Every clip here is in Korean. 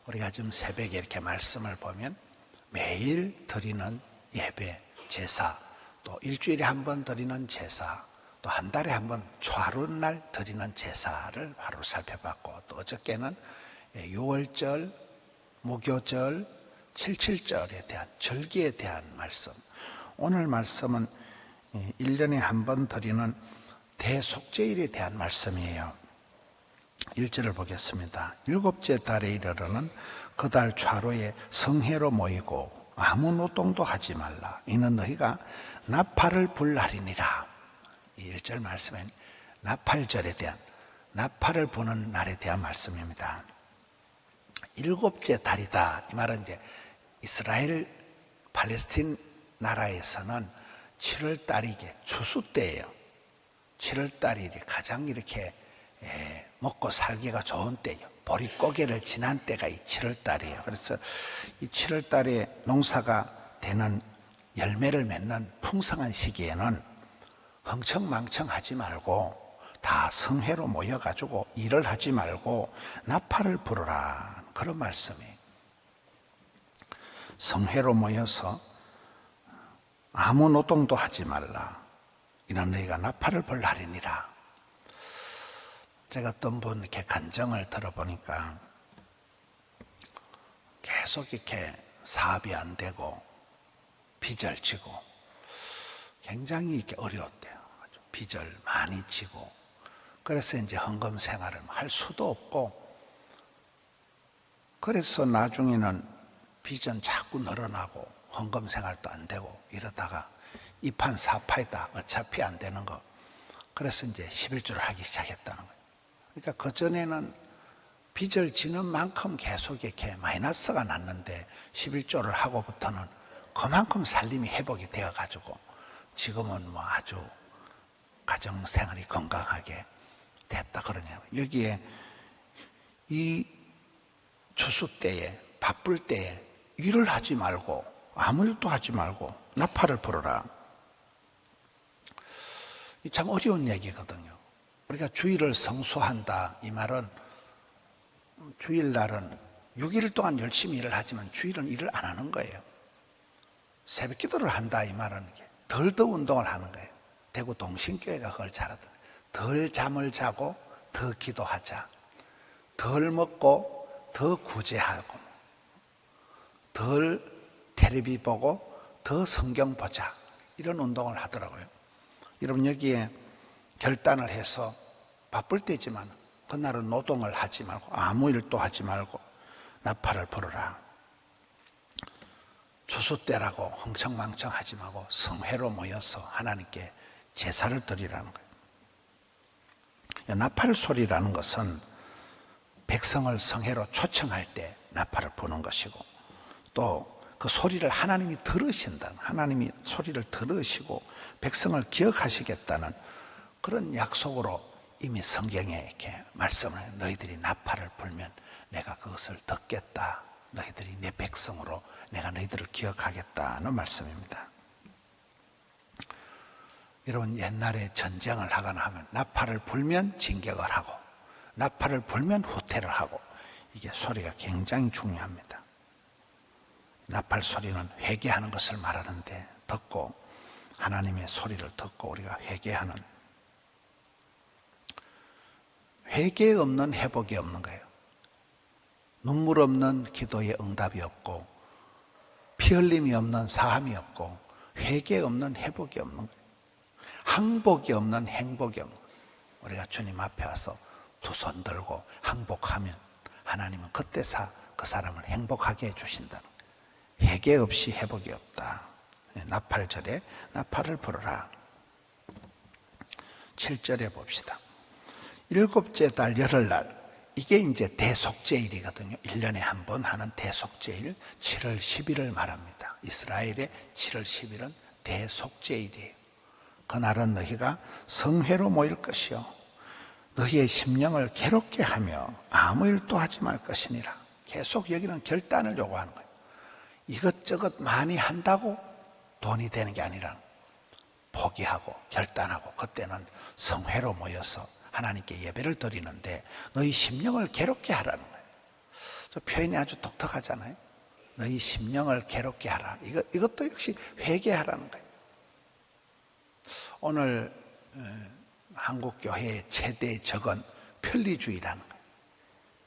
우리가 지금 새벽에 이렇게 말씀을 보면 매일 드리는 예배, 제사, 또 일주일에 한 번 드리는 제사, 또 한 달에 한 번 초하루날 드리는 제사를 하루 살펴봤고, 또 어저께는 유월절, 무교절, 칠칠절에 대한 절기에 대한 말씀, 오늘 말씀은 1년에 한 번 드리는 대속죄일에 대한 말씀이에요. 1절을 보겠습니다. 일곱째 달에 이르러는 그 달 초하루에 성회로 모이고 아무 노동도 하지 말라. 이는 너희가 나팔을 불 날이니라. 이 1절 말씀은 나팔절에 대한, 나팔을 부는 날에 대한 말씀입니다. 일곱째 달이다. 이 말은 이제 이스라엘 팔레스틴 나라에서는 7월 달이 추수 때예요. 7월 달이 가장 이렇게 먹고 살기가 좋은 때예요. 보릿고개를 지난 때가 이 7월 달이에요. 그래서 이 7월 달에 농사가 되는 열매를 맺는 풍성한 시기에는 흥청망청하지 말고 다 성회로 모여가지고 일을 하지 말고 나팔을 부르라, 그런 말씀이에요. 성회로 모여서 아무 노동도 하지 말라. 이는 너희가 나팔을 불 날이니라. 제가 어떤 분 이렇게 간증을 들어보니까 계속 이렇게 사업이 안 되고 빚을 지고 굉장히 이렇게 어려웠대요. 빚을 많이 지고, 그래서 이제 헌금 생활을 할 수도 없고, 그래서 나중에는 빚은 자꾸 늘어나고 헌금 생활도 안 되고 이러다가 이판사파이다, 어차피 안 되는 거, 그래서 이제 11조를 하기 시작했다는 거예요. 그러니까 그전에는 빚을 지는 만큼 계속 이렇게 마이너스가 났는데 11조를 하고부터는 그만큼 살림이 회복이 되어가지고 지금은 뭐 아주 가정생활이 건강하게 됐다 그러네요. 여기에 이 추수 때에, 바쁠 때에 일을 하지 말고 아무 일도 하지 말고 나팔을 불어라. 이 참 어려운 얘기거든요. 우리가 주일을 성수한다, 이 말은 주일날은 6일 동안 열심히 일을 하지만 주일은 일을 안 하는 거예요. 새벽 기도를 한다, 이 말은 덜 더 운동을 하는 거예요. 대구 동신교회가 그걸 잘하더라고요. 덜 잠을 자고 더 기도하자, 덜 먹고 더 구제하고, 덜 텔레비 보고 더 성경 보자, 이런 운동을 하더라고요. 여러분, 여기에 결단을 해서 바쁠 때지만 그날은 노동을 하지 말고 아무 일도 하지 말고 나팔을 불어라. 추수 때라고 흥청망청 하지 말고 성회로 모여서 하나님께 제사를 드리라는 거예요. 나팔 소리라는 것은 백성을 성회로 초청할 때 나팔을 부는 것이고, 또 그 소리를 하나님이 들으신다는, 하나님이 소리를 들으시고 백성을 기억하시겠다는 그런 약속으로 이미 성경에 이렇게 말씀을 해요. 너희들이 나팔을 불면 내가 그것을 듣겠다. 너희들이 내 백성으로 내가 너희들을 기억하겠다는 말씀입니다. 여러분, 옛날에 전쟁을 하거나 하면 나팔을 불면 진격을 하고 나팔을 불면 후퇴를 하고, 이게 소리가 굉장히 중요합니다. 나팔 소리는 회개하는 것을 말하는데, 듣고 하나님의 소리를 듣고 우리가 회개하는, 회개 없는 회복이 없는 거예요. 눈물 없는 기도에 응답이 없고, 피 흘림이 없는 사함이 없고, 회개 없는 회복이 없는 거예요. 항복이 없는 행복이 없는 거예요. 우리가 주님 앞에 와서 두 손 들고 항복하면 하나님은 그때서 그 사람을 행복하게 해주신다는 거예요. 회개 없이 회복이 없다. 나팔절에 나팔을 불어라. 7절에 봅시다. 일곱째 달 열흘날, 이게 이제 대속죄일이거든요. 1년에 한 번 하는 대속죄일, 7월 10일을 말합니다. 이스라엘의 7월 10일은 대속죄일이에요. 그날은 너희가 성회로 모일 것이요 너희의 심령을 괴롭게 하며 아무 일도 하지 말 것이니라. 계속 여기는 결단을 요구하는 거예요. 이것저것 많이 한다고 돈이 되는 게 아니라 포기하고 결단하고, 그때는 성회로 모여서 하나님께 예배를 드리는데 너희 심령을 괴롭게 하라는 거예요. 저 표현이 아주 독특하잖아요. 너희 심령을 괴롭게 하라. 이것도 역시 회개하라는 거예요. 오늘 한국 교회의 최대의 적은 편리주의라는 거예요.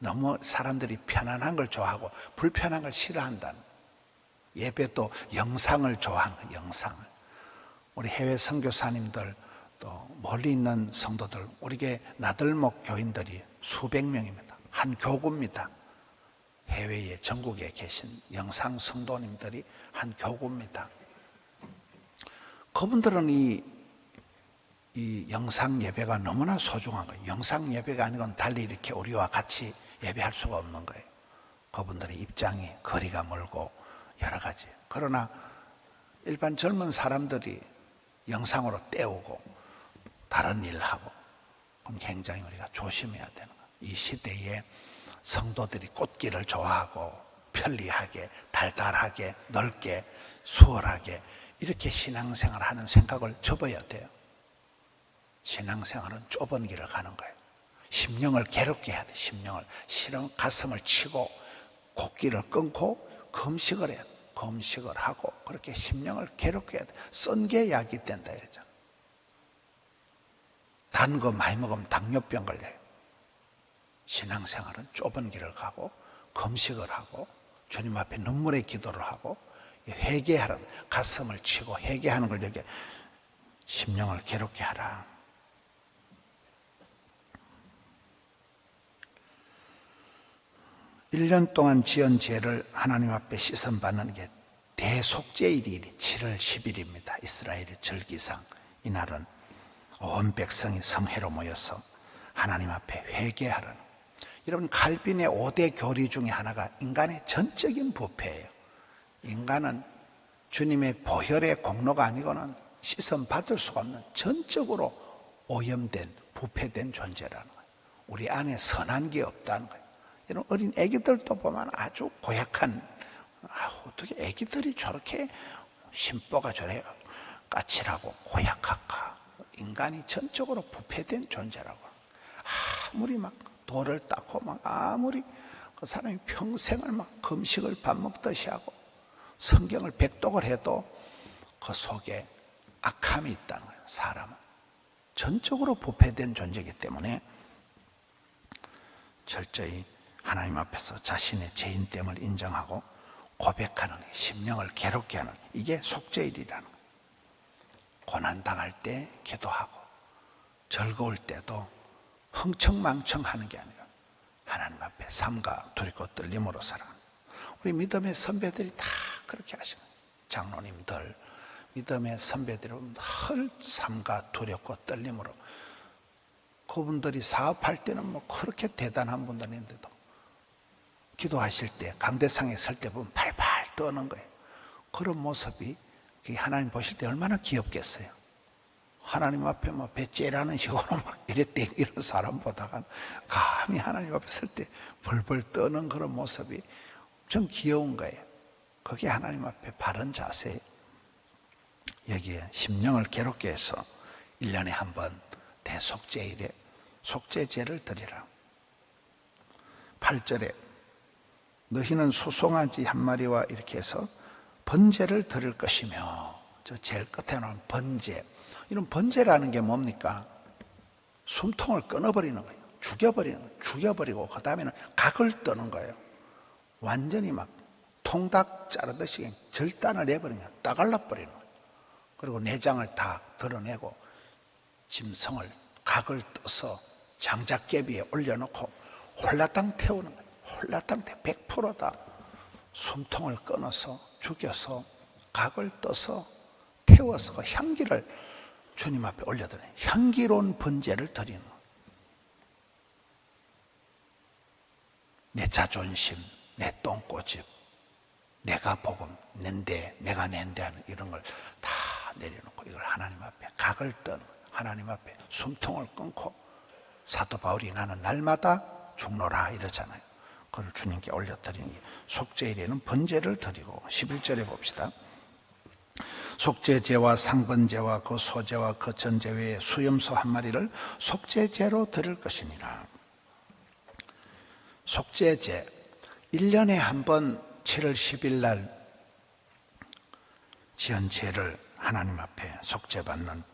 너무 사람들이 편안한 걸 좋아하고 불편한 걸 싫어한다는 거예요. 예배도 영상을 좋아하는 거예요. 영상을. 우리 해외 선교사님들 또 멀리 있는 성도들, 우리 교회 나들목 교인들이 수백 명입니다. 한 교구입니다. 해외에 전국에 계신 영상 성도님들이 한 교구입니다. 그분들은 이 영상 예배가 너무나 소중한 거예요. 영상 예배가 아니건 달리 이렇게 우리와 같이 예배할 수가 없는 거예요. 그분들의 입장이 거리가 멀고 여러 가지. 그러나 일반 젊은 사람들이 영상으로 때우고 다른 일을 하고, 그럼 굉장히 우리가 조심해야 되는 거예요. 이 시대에 성도들이 꽃길을 좋아하고 편리하게, 달달하게, 넓게, 수월하게 이렇게 신앙생활을 하는 생각을 접어야 돼요. 신앙생활은 좁은 길을 가는 거예요. 심령을 괴롭게 해야 돼. 심령을. 실은 가슴을 치고 곡기를 끊고 금식을 해야 돼. 금식을 하고 그렇게 심령을 괴롭게 해야 돼. 쓴 게 약이 된다 이러잖아. 단 거 많이 먹으면 당뇨병 걸려요. 신앙생활은 좁은 길을 가고 금식을 하고 주님 앞에 눈물의 기도를 하고 회개하라는, 가슴을 치고 회개하는 걸 여기 심령을 괴롭게 하라. 일 년 동안 지은 죄를 하나님 앞에 씻음받는 게 대속죄일이 7월 10일입니다. 이스라엘의 절기상 이날은 온 백성이 성회로 모여서 하나님 앞에 회개하라는, 여러분 칼빈의 5대 교리 중에 하나가 인간의 전적인 부패예요. 인간은 주님의 보혈의 공로가 아니고는 씻음받을 수가 없는 전적으로 오염된 부패된 존재라는 거예요. 우리 안에 선한 게 없다는 거예요. 이런 어린 애기들도 보면 아주 고약한, 어떻게 애기들이 저렇게 심보가 저래 까칠하고 고약할까. 인간이 전적으로 부패된 존재라고. 아무리 막 돌을 닦고 막 아무리 그 사람이 평생을 막 금식을 밥 먹듯이 하고 성경을 백독을 해도 그 속에 악함이 있다는 거예요. 사람은 전적으로 부패된 존재이기 때문에 철저히 하나님 앞에서 자신의 죄인됨을 인정하고 고백하는, 심령을 괴롭게 하는, 이게 속죄일이라는 거예요. 고난당할 때 기도하고 즐거울 때도 흥청망청하는 게 아니라 하나님 앞에 삼가 두렵고 떨림으로 살아가는, 우리 믿음의 선배들이 다 그렇게 하시는 거예요. 장로님들, 믿음의 선배들은 늘 삼가 두렵고 떨림으로, 그분들이 사업할 때는 뭐 그렇게 대단한 분들인데도 기도하실 때 강대상에 설 때 보면 팔팔 떠는 거예요. 그런 모습이 하나님 보실 때 얼마나 귀엽겠어요. 하나님 앞에 뭐 배째라는 식으로 막 이랬대 이런 사람 보다가 감히 하나님 앞에 설 때 벌벌 떠는 그런 모습이 좀 귀여운 거예요. 그게 하나님 앞에 바른 자세예요. 여기에 심령을 괴롭게 해서 1년에 한 번 대속죄일에 속죄제를 드리라. 8절에 너희는 소송아지 한 마리와 이렇게 해서 번제를 드릴 것이며, 저 제일 끝에 나온 번제, 이런 번제라는 게 뭡니까? 숨통을 끊어버리는 거예요. 죽여버리는 거예요. 죽여버리고 그 다음에는 각을 떠는 거예요. 완전히 막 통닭 자르듯이 절단을 해버리는 거예요. 따갈라버리는 거예요. 그리고 내장을 다 드러내고 짐승을 각을 떠서 장작개비에 올려놓고 홀라당 태우는 거예요. 홀라당 100%다 숨통을 끊어서 죽여서 각을 떠서 태워서 그 향기를 주님 앞에 올려드려요. 향기로운 번제를 드리는 거예요. 내 자존심, 내 똥꼬집, 내가 복음, 낸데, 내가 낸데 하는 이런 걸 다 내려놓고 이걸 하나님 앞에 각을 떠는 거예요. 하나님 앞에 숨통을 끊고, 사도 바울이 나는 날마다 죽노라 이러잖아요. 그걸 주님께 올려드리니 속죄일에는 번제를 드리고, 11절에 봅시다. 속죄제와 상번제와 그 소제와 그 전제 외에 수염소 한 마리를 속죄제로 드릴 것이니라. 속죄제, 1년에 한 번 7월 10일 날 지은 죄를 하나님 앞에 속죄받는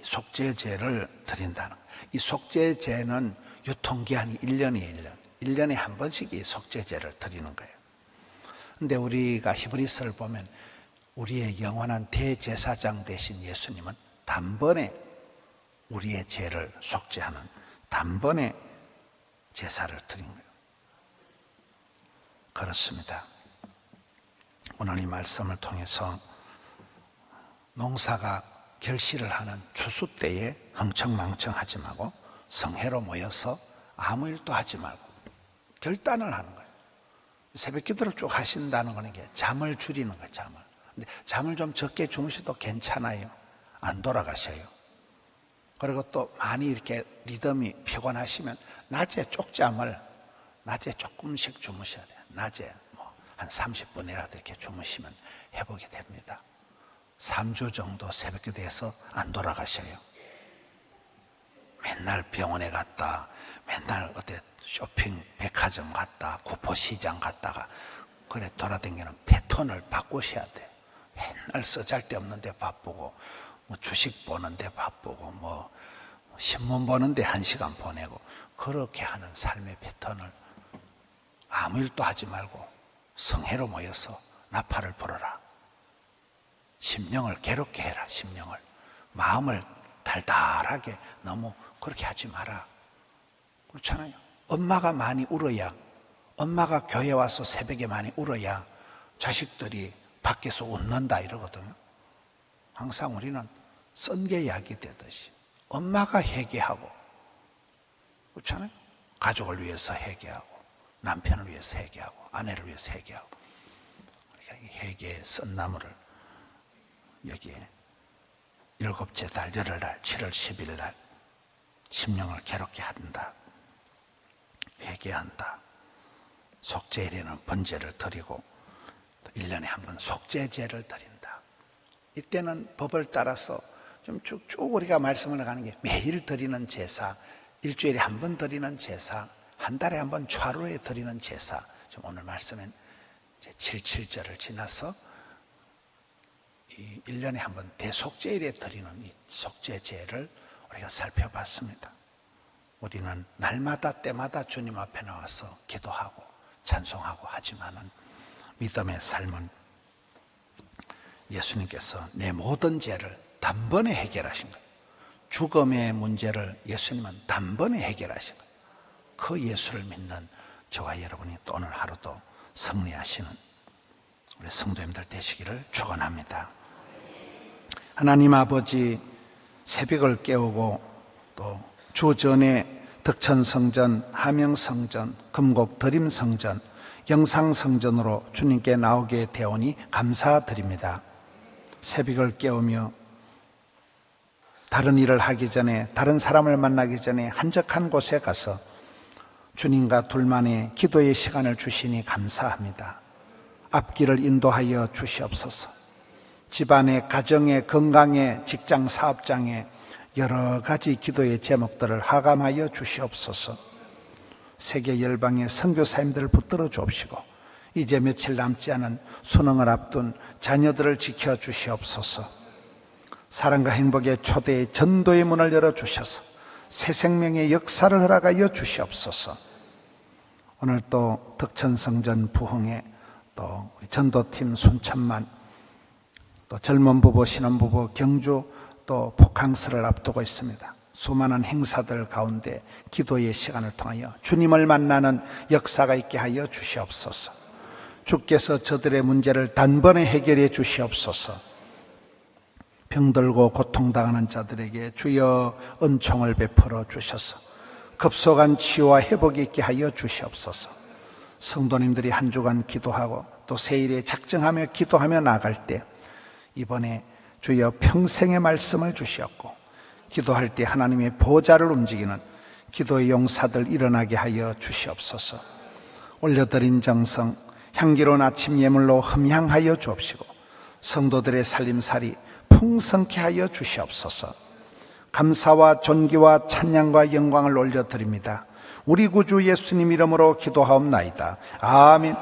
속죄제를 드린다는 거예요. 이 속죄제는 유통기한이 1년이에요. 1년에 한 번씩 이 속죄제를 드리는 거예요. 근데 우리가 히브리서를 보면 우리의 영원한 대제사장 되신 예수님은 단번에 우리의 죄를 속죄하는 단번에 제사를 드린 거예요. 그렇습니다. 오늘 이 말씀을 통해서 농사가 결실을 하는 추수 때에 흥청망청하지 말고 성회로 모여서 아무 일도 하지 말고 결단을 하는 거예요. 새벽 기도를 쭉 하신다는 거는 게 잠을 줄이는 거예요. 근데 잠을 좀 적게 주무셔도 괜찮아요. 안 돌아가셔요. 그리고 또 많이 이렇게 리듬이 피곤하시면 낮에 쪽잠을 낮에 조금씩 주무셔야 돼요. 낮에 한 30분이라도 이렇게 주무시면 회복이 됩니다. 3주 정도 새벽 기도해서 안 돌아가셔요. 맨날 병원에 갔다, 맨날 어디 쇼핑 백화점 갔다, 구포시장 갔다가 그래 돌아다니는 패턴을 바꾸셔야 돼요. 맨날 쓰잘데없는 데 바쁘고 주식 보는데 바쁘고 신문 보는데 1시간 보내고 그렇게 하는 삶의 패턴을 아무 일도 하지 말고 성회로 모여서 나팔을 불어라. 심령을 괴롭게 해라. 심령을 마음을 달달하게 너무 그렇게 하지 마라. 그렇잖아요. 엄마가 많이 울어야, 엄마가 교회 와서 새벽에 많이 울어야 자식들이 밖에서 웃는다 이러거든요. 항상 우리는 썬게 약이 되듯이 엄마가 회개하고, 그렇잖아요. 가족을 위해서 회개하고, 남편을 위해서 회개하고, 아내를 위해서 회개하고, 이 회개의 썬나무를 여기에 7째 달, 열흘날, 7월 10일 날 심령을 괴롭게 한다. 회개한다. 속죄일에는 번제를 드리고 또 1년에 한 번 속죄제를 드린다. 이때는 법을 따라서 좀 쭉쭉 우리가 말씀을 나가는 게 매일 드리는 제사, 일주일에 한 번 드리는 제사, 한 달에 한 번 차로에 드리는 제사. 지금 오늘 말씀은 77절을 지나서 이 1년에 한 번 대속죄일에 드리는 이 속죄제를 우리가 살펴봤습니다. 우리는 날마다 때마다 주님 앞에 나와서 기도하고 찬송하고 하지만은 믿음의 삶은 예수님께서 내 모든 죄를 단번에 해결하신 거예요. 죽음의 문제를 예수님은 단번에 해결하신 거예요. 그 예수를 믿는 저와 여러분이 또 오늘 하루도 승리하시는 우리 성도님들 되시기를 축원합니다. 하나님 아버지, 새벽을 깨우고 또 주전에 덕천성전, 하명성전, 금곡 드림성전, 영상성전으로 주님께 나오게 되오니 감사드립니다. 새벽을 깨우며 다른 일을 하기 전에, 다른 사람을 만나기 전에 한적한 곳에 가서 주님과 둘만의 기도의 시간을 주시니 감사합니다. 앞길을 인도하여 주시옵소서. 집안의 가정의 건강에, 직장 사업장에 여러 가지 기도의 제목들을 하감하여 주시옵소서. 세계 열방의 선교사님들을 붙들어 주옵시고 이제 며칠 남지 않은 수능을 앞둔 자녀들을 지켜 주시옵소서. 사랑과 행복의 초대의 전도의 문을 열어 주셔서 새 생명의 역사를 허락하여 주시옵소서. 오늘 또 덕천성전 부흥에 또 우리 전도팀 손천만, 또 젊은 부부, 신혼부부, 경주 또 포캉스를 앞두고 있습니다. 수많은 행사들 가운데 기도의 시간을 통하여 주님을 만나는 역사가 있게 하여 주시옵소서. 주께서 저들의 문제를 단번에 해결해 주시옵소서. 병들고 고통당하는 자들에게 주여 은총을 베풀어 주셔서 급속한 치유와 회복이 있게 하여 주시옵소서. 성도님들이 한 주간 기도하고 또 새일에 작정하며 기도하며 나갈 때 이번에 주여 평생의 말씀을 주시었고 기도할 때 하나님의 보좌를 움직이는 기도의 용사들 일어나게 하여 주시옵소서. 올려드린 정성 향기로운 아침 예물로 흠향하여 주옵시고 성도들의 살림살이 풍성케 하여 주시옵소서. 감사와 존귀와 찬양과 영광을 올려드립니다. 우리 구주 예수님 이름으로 기도하옵나이다. 아멘.